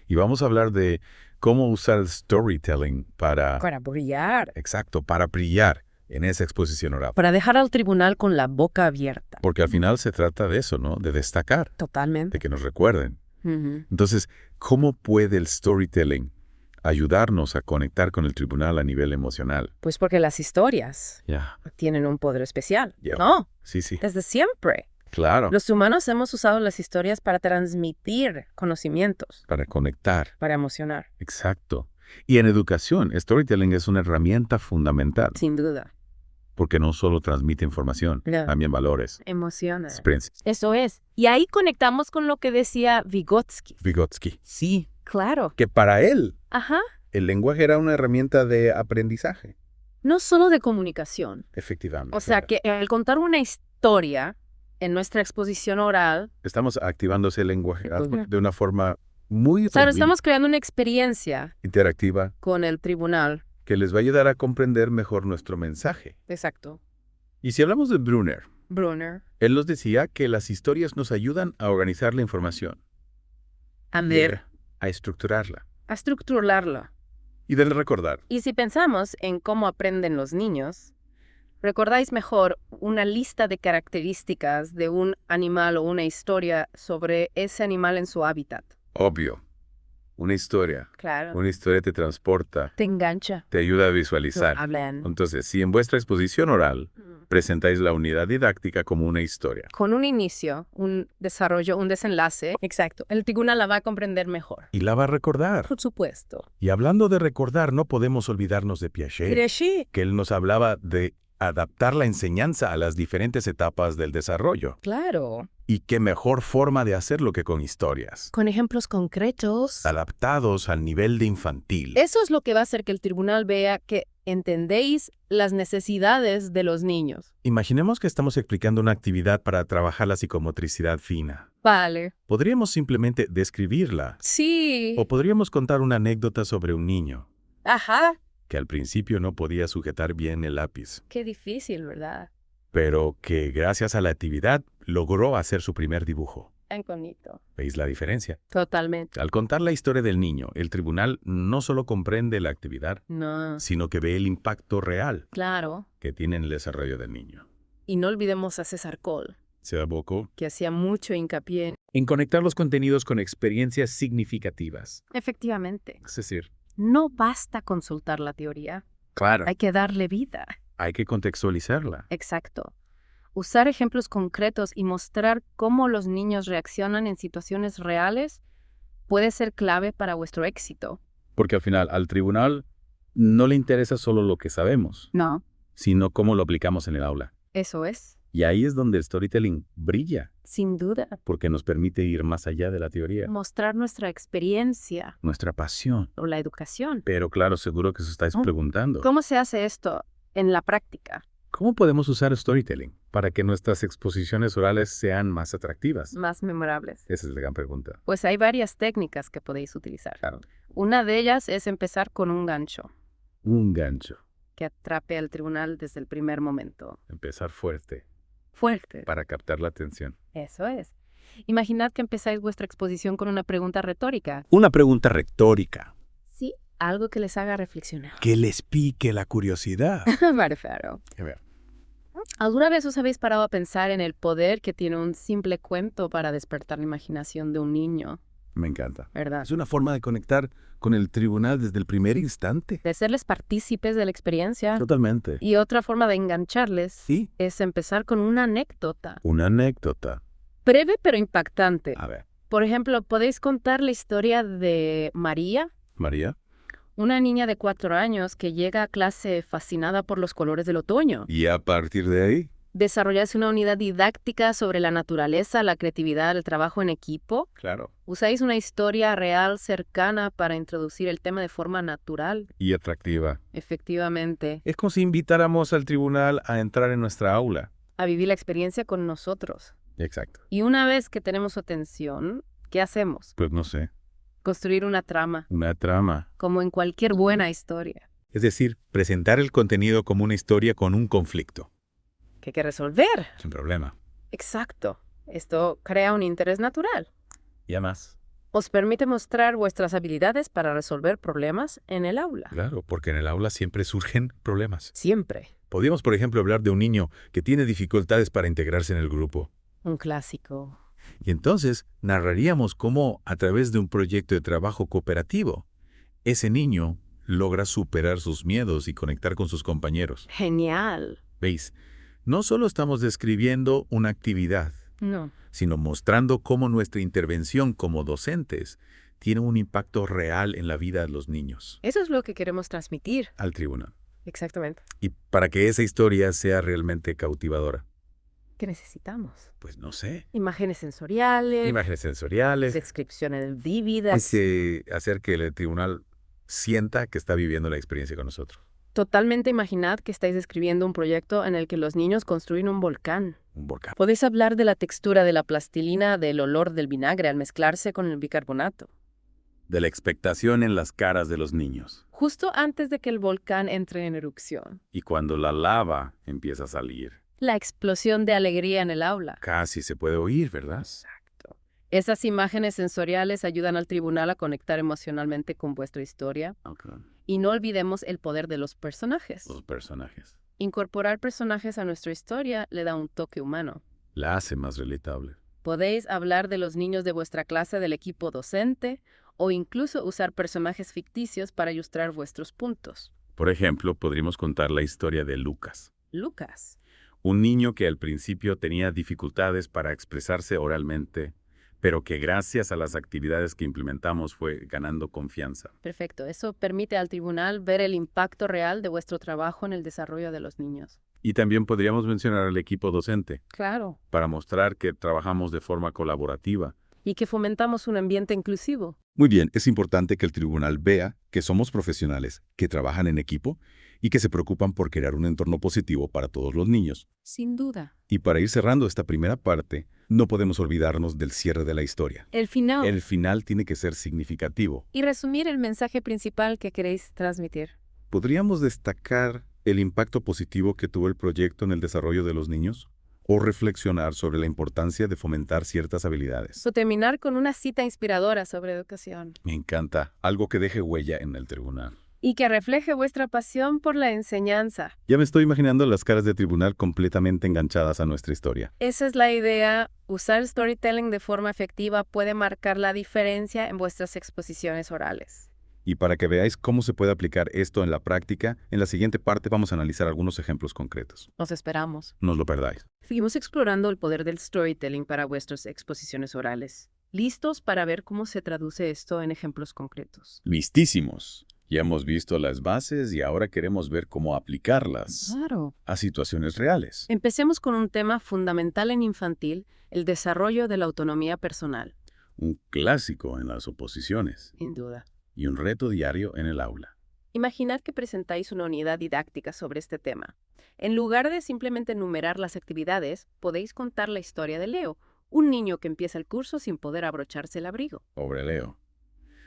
Y vamos a hablar de cómo usar el storytelling para Brillar. exacto, para brillar en esa exposición oral. Para dejar al tribunal con la boca abierta. Porque al final se trata de eso, ¿no? De destacar, Totalmente. de que nos recuerden. Ujú. Entonces, ¿cómo puede el storytelling ayudarnos a conectar con el tribunal a nivel emocional? Pues porque las historias Ya, tienen un poder especial. ya. No, Sí, sí. desde siempre. Claro. Los humanos hemos usado las historias para transmitir conocimientos, Para conectar. para emocionar, Exacto. Y en educación, storytelling es una herramienta fundamental, sin duda. porque no solo transmite información, No. también valores, Emociona. experiencias. Eso es. Y ahí conectamos con lo que decía Vygotsky. Vygotsky. Sí, Claro. que para él Ajá. el lenguaje era una herramienta de aprendizaje. No solo de comunicación. Efectivamente. O sea, que al contar una historia en nuestra exposición oral, Estamos activando ese lenguaje Ujú. de una forma muy estamos creando una experiencia interactiva con el tribunal. que les va a ayudar a comprender mejor nuestro mensaje. Exacto. Y si hablamos de Brunner, Brunner. él nos decía que las historias nos ayudan a organizar la información, A ver. a estructurarla A estructurarlo. y de recordar. Y si pensamos en cómo aprenden los niños, recordáis mejor una lista de características de un animal o una historia sobre ese animal en su hábitat. Obvio, una historia Claro. te transporta, Te engancha. te ayuda a visualizar. Hablan. Entonces, si en vuestra exposición oral presentáis la unidad didáctica como una historia, Con un inicio, un desarrollo, un desenlace. Exacto. El tribunal la va a comprender mejor. y la va a recordar. Por supuesto. Y hablando de recordar, no podemos olvidarnos de Piaget, que él nos hablaba de adaptar la enseñanza a las diferentes etapas del desarrollo. Claro. Y qué mejor forma de hacerlo que con historias, Con ejemplos concretos. adaptados al nivel de infantil. Eso es lo que va a hacer que el tribunal vea que entendéis las necesidades de los niños. Imaginemos que estamos explicando una actividad para trabajar la psicomotricidad fina. Vale. Podríamos simplemente describirla, Sí. o podríamos contar una anécdota sobre un niño Ajá. que al principio no podía sujetar bien el lápiz, Qué difícil, ¿verdad? pero que gracias a la actividad logró hacer su primer dibujo. Tan bonito. ¿Veis la diferencia? Totalmente. Al contar la historia del niño, el tribunal no solo comprende la actividad, No. sino que ve el impacto real Claro. que tiene en el desarrollo del niño. Y no olvidemos a César Cole, Se abocó que hacía mucho hincapié en conectar los contenidos con experiencias significativas. Efectivamente. Es decir, No basta consultar la teoría. claro, Hay que darle vida. hay que contextualizarla. Exacto. Usar ejemplos concretos y mostrar cómo los niños reaccionan en situaciones reales puede ser clave para vuestro éxito. Porque al final al tribunal no le interesa solo lo que sabemos, No. sino cómo lo aplicamos en el aula. Eso es. Y ahí es donde el storytelling brilla, Sin duda. porque nos permite ir más allá de la teoría, Mostrar nuestra experiencia nuestra pasión. o la educación. Pero claro, seguro que os estáis preguntando, ¿Cómo se hace esto en la práctica? ¿cómo podemos usar storytelling para que nuestras exposiciones orales sean más atractivas? Más memorables. Esa es la gran pregunta. Pues hay varias técnicas que podéis utilizar. Claro. Una de ellas es empezar con un gancho Un gancho. que atrape al tribunal desde el primer momento. Empezar fuerte Fuerte. para captar la atención. Eso es. Imaginad que empezáis vuestra exposición con una pregunta retórica. Una pregunta retórica Sí, algo que les haga reflexionar. que les pique la curiosidad. Marfaro. A ver. ¿Alguna vez os habéis parado a pensar en el poder que tiene un simple cuento para despertar la imaginación de un niño? Me encanta. ¿Verdad? Es una forma de conectar con el tribunal desde el primer instante. De hacerles partícipes de la experiencia. Totalmente. Y otra forma de engancharles Sí. es empezar con una anécdota. Una anécdota. Breve pero impactante. A ver. Por ejemplo, podéis contar la historia de María, María. una niña de 4 años que llega a clase fascinada por los colores del otoño. Y a partir de ahí, Desarrolláis una unidad didáctica sobre la naturaleza, la creatividad, el trabajo en equipo. claro. Usáis una historia real cercana para introducir el tema de forma natural. Y atractiva. Efectivamente, Es como si invitáramos al tribunal a entrar en nuestra aula. a vivir la experiencia con nosotros. Exacto. Y una vez que tenemos su atención, ¿qué hacemos? Pues no sé. Construir una trama, Una trama. como en cualquier buena historia. Es decir, presentar el contenido como una historia con un conflicto. Que hay que resolver. Sin problema. Exacto. Esto crea un interés natural. Y además, Os permite mostrar vuestras habilidades para resolver problemas en el aula. Claro, porque en el aula siempre surgen problemas. Siempre. Podríamos, por ejemplo, hablar de un niño que tiene dificultades para integrarse en el grupo. Un clásico. Y entonces narraríamos cómo, a través de un proyecto de trabajo cooperativo, ese niño logra superar sus miedos y conectar con sus compañeros. Genial. ¿Veis? No solo estamos describiendo una actividad, No. sino mostrando cómo nuestra intervención como docentes tiene un impacto real en la vida de los niños. Eso es lo que queremos transmitir. Al tribunal. Exactamente. Y para que esa historia sea realmente cautivadora. ¿Qué necesitamos? Pues no sé. Imágenes sensoriales. Imágenes sensoriales. Descripciones vívidas. Hacer que el tribunal sienta que está viviendo la experiencia con nosotros. Totalmente imaginad que estáis escribiendo un proyecto en el que los niños construyen un volcán. Un volcán. Podéis hablar de la textura de la plastilina, del olor del vinagre al mezclarse con el bicarbonato. De la expectación en las caras de los niños. Justo antes de que el volcán entre en erupción. Y cuando la lava empieza a salir. La explosión de alegría en el aula. Casi se puede oír, ¿verdad? Exacto. Esas imágenes sensoriales ayudan al tribunal a conectar emocionalmente con vuestra historia. Okay. Y no olvidemos el poder de los personajes. Los personajes. Incorporar personajes a nuestra historia le da un toque humano. La hace más relatable. Podéis hablar de los niños de vuestra clase del equipo docente o incluso usar personajes ficticios para ilustrar vuestros puntos. Por ejemplo, podríamos contar la historia de Lucas. Lucas. Un niño que al principio tenía dificultades para expresarse oralmente, pero que gracias a las actividades que implementamos fue ganando confianza. Perfecto. Eso permite al tribunal ver el impacto real de vuestro trabajo en el desarrollo de los niños. Y también podríamos mencionar al equipo docente. Claro. Para mostrar que trabajamos de forma colaborativa. Y que fomentamos un ambiente inclusivo. Muy bien, es importante que el tribunal vea que somos profesionales, que trabajan en equipo y que se preocupan por crear un entorno positivo para todos los niños. Sin duda. Y para ir cerrando esta primera parte, no podemos olvidarnos del cierre de la historia. El final. El final tiene que ser significativo. Y resumir el mensaje principal que queréis transmitir. ¿Podríamos destacar el impacto positivo que tuvo el proyecto en el desarrollo de los niños? ¿O reflexionar sobre la importancia de fomentar ciertas habilidades? O terminar con una cita inspiradora sobre educación. Me encanta. Algo que deje huella en el tribunal. Y que refleje vuestra pasión por la enseñanza. Ya me estoy imaginando las caras de tribunal completamente enganchadas a nuestra historia. Esa es la idea. Usar storytelling de forma efectiva puede marcar la diferencia en vuestras exposiciones orales. Y para que veáis cómo se puede aplicar esto en la práctica, en la siguiente parte vamos a analizar algunos ejemplos concretos. Os esperamos. No os lo perdáis. Seguimos explorando el poder del storytelling para vuestras exposiciones orales. ¿Listos para ver cómo se traduce esto en ejemplos concretos? Listísimos. Ya hemos visto las bases y ahora queremos ver cómo aplicarlas Claro. a situaciones reales. Empecemos con un tema fundamental en infantil, el desarrollo de la autonomía personal. Un clásico en las oposiciones Sin duda. y un reto diario en el aula. Imaginad que presentáis una unidad didáctica sobre este tema. En lugar de simplemente enumerar las actividades, podéis contar la historia de Leo, un niño que empieza el curso sin poder abrocharse el abrigo. Pobre Leo,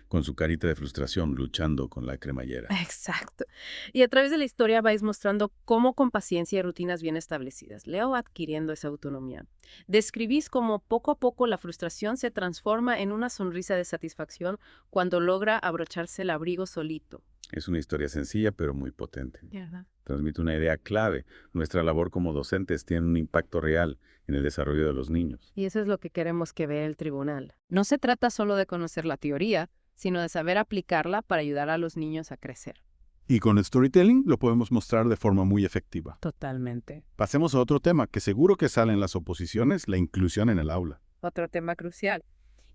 con su carita de frustración luchando con la cremallera. Exacto. Y a través de la historia vais mostrando cómo con paciencia y rutinas bien establecidas, Leo va adquiriendo esa autonomía. Describís cómo poco a poco la frustración se transforma en una sonrisa de satisfacción cuando logra abrocharse el abrigo solito. Es una historia sencilla pero muy potente. ¿Verdad? Transmite una idea clave. Nuestra labor como docentes tiene un impacto real en el desarrollo de los niños. Y eso es lo que queremos que vea el tribunal. No se trata solo de conocer la teoría, sino de saber aplicarla para ayudar a los niños a crecer. Y con el storytelling lo podemos mostrar de forma muy efectiva. Totalmente. Pasemos a otro tema que seguro que sale en las oposiciones, la inclusión en el aula. Otro tema crucial.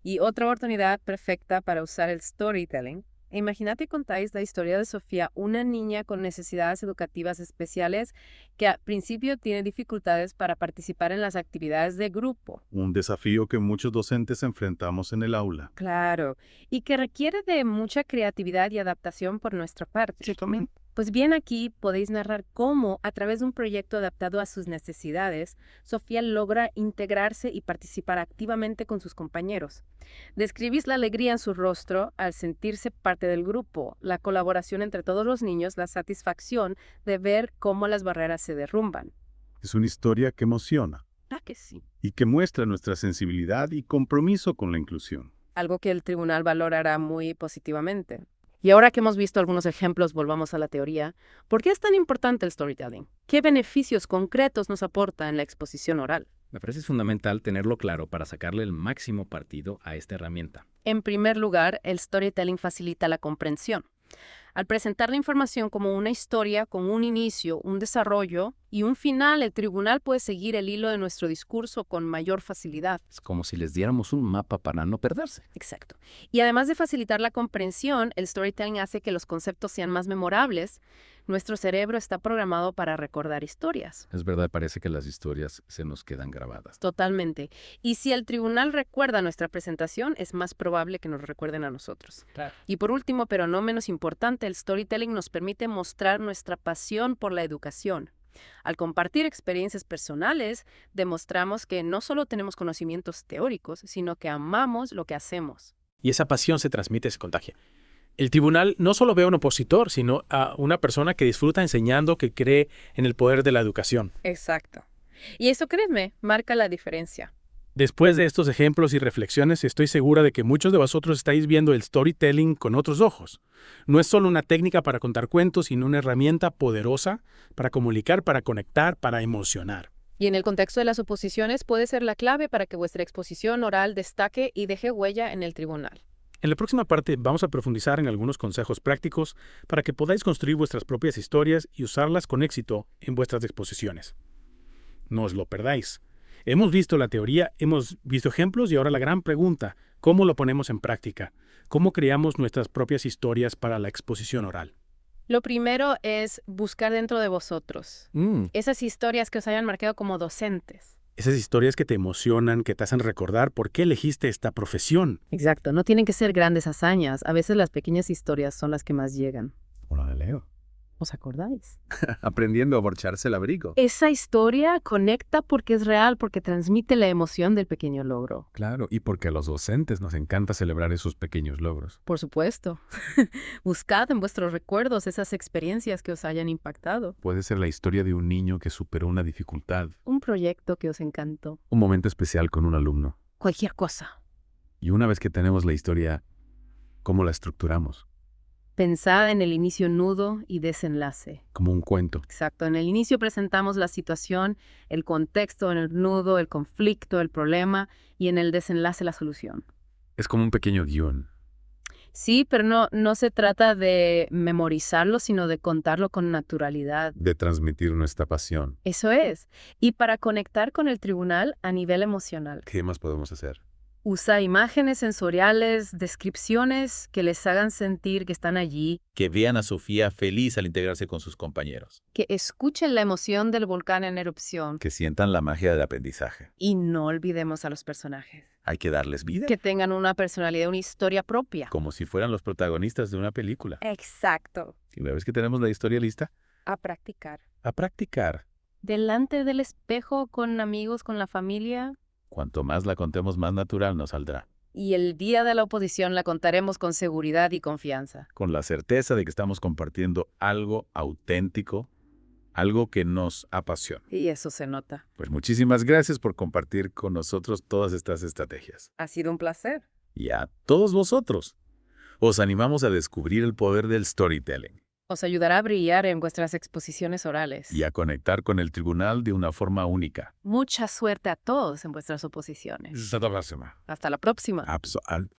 Y otra oportunidad perfecta para usar el storytelling. Imagínate contáis la historia de Sofía, una niña con necesidades educativas especiales que al principio tiene dificultades para participar en las actividades de grupo. Un desafío que muchos docentes enfrentamos en el aula. Claro, y que requiere de mucha creatividad y adaptación por nuestra parte. Sí, también. Pues bien, aquí podéis narrar cómo, a través de un proyecto adaptado a sus necesidades, Sofía logra integrarse y participar activamente con sus compañeros. Describís la alegría en su rostro al sentirse parte del grupo, la colaboración entre todos los niños, la satisfacción de ver cómo las barreras se derrumban. Es una historia que emociona ¿Verdad que sí? y que muestra nuestra sensibilidad y compromiso con la inclusión. algo que el tribunal valorará muy positivamente. Y ahora que hemos visto algunos ejemplos, volvamos a la teoría. ¿Por qué es tan importante el storytelling? ¿Qué beneficios concretos nos aporta en la exposición oral? Me parece fundamental tenerlo claro para sacarle el máximo partido a esta herramienta. En primer lugar, el storytelling facilita la comprensión. Al presentar la información como una historia con un inicio, un desarrollo y un final, el tribunal puede seguir el hilo de nuestro discurso con mayor facilidad. Es como si les diéramos un mapa para no perderse. Exacto. Y además de facilitar la comprensión, el storytelling hace que los conceptos sean más memorables. Nuestro cerebro está programado para recordar historias. Es verdad, parece que las historias se nos quedan grabadas. Totalmente. Y si el tribunal recuerda nuestra presentación, es más probable que nos recuerden a nosotros. Claro. Y por último, pero no menos importante, el storytelling nos permite mostrar nuestra pasión por la educación. Al compartir experiencias personales, demostramos que no solo tenemos conocimientos teóricos, sino que amamos lo que hacemos. Y esa pasión se transmite, se contagia. El tribunal no solo ve a un opositor, sino a una persona que disfruta enseñando, que cree en el poder de la educación. Exacto. Y eso, créeme, marca la diferencia. Después de estos ejemplos y reflexiones, estoy segura de que muchos de vosotros estáis viendo el storytelling con otros ojos. No es solo una técnica para contar cuentos, sino una herramienta poderosa para comunicar, para conectar, para emocionar. Y en el contexto de las oposiciones puede ser la clave para que vuestra exposición oral destaque y deje huella en el tribunal. En la próxima parte vamos a profundizar en algunos consejos prácticos para que podáis construir vuestras propias historias y usarlas con éxito en vuestras exposiciones. No os lo perdáis. Hemos visto la teoría, hemos visto ejemplos y ahora la gran pregunta, ¿cómo lo ponemos en práctica? ¿Cómo creamos nuestras propias historias para la exposición oral? Lo primero es buscar dentro de vosotros esas historias que os hayan marcado como docentes. Esas historias que te emocionan, que te hacen recordar por qué elegiste esta profesión. Exacto, no tienen que ser grandes hazañas. A veces las pequeñas historias son las que más llegan. Como la de Leo. ¿Os acordáis? Aprendiendo a aborcharse el abrigo. Esa historia conecta porque es real, porque transmite la emoción del pequeño logro. Claro, y porque a los docentes nos encanta celebrar esos pequeños logros. Por supuesto. Buscad en vuestros recuerdos esas experiencias que os hayan impactado. Puede ser la historia de un niño que superó una dificultad, Un proyecto que os encantó. un momento especial con un alumno. Cualquier cosa. Y una vez que tenemos la historia, ¿cómo la estructuramos? Pensad en el inicio, nudo y desenlace. Como un cuento. Exacto. En el inicio presentamos la situación, el contexto, en el nudo, el conflicto, el problema y en el desenlace la solución. Es como un pequeño guión. Sí, pero no se trata de memorizarlo, sino de contarlo con naturalidad. De transmitir nuestra pasión. Eso es. Y para conectar con el tribunal a nivel emocional. ¿Qué más podemos hacer? Usa imágenes sensoriales, descripciones que les hagan sentir que están allí, Que vean a Sofía feliz al integrarse con sus compañeros. que escuchen la emoción del volcán en erupción. Que sientan la magia del aprendizaje. Y no olvidemos a los personajes. Hay que darles vida. Que tengan una personalidad, una historia propia. Como si fueran los protagonistas de una película. Exacto. Y una vez que tenemos la historia lista, A practicar. a practicar. Delante del espejo, con amigos, con la familia. Cuanto más la contemos, más natural nos saldrá. Y el día de la oposición la contaremos con seguridad y confianza. Con la certeza de que estamos compartiendo algo auténtico, algo que nos apasiona. Y eso se nota. Pues muchísimas gracias por compartir con nosotros todas estas estrategias. Ha sido un placer. Y a todos vosotros, os animamos a descubrir el poder del storytelling Os ayudará a brillar en vuestras exposiciones orales. y a conectar con el tribunal de una forma única. Mucha suerte a todos en vuestras oposiciones. Hasta la próxima. Hasta la próxima.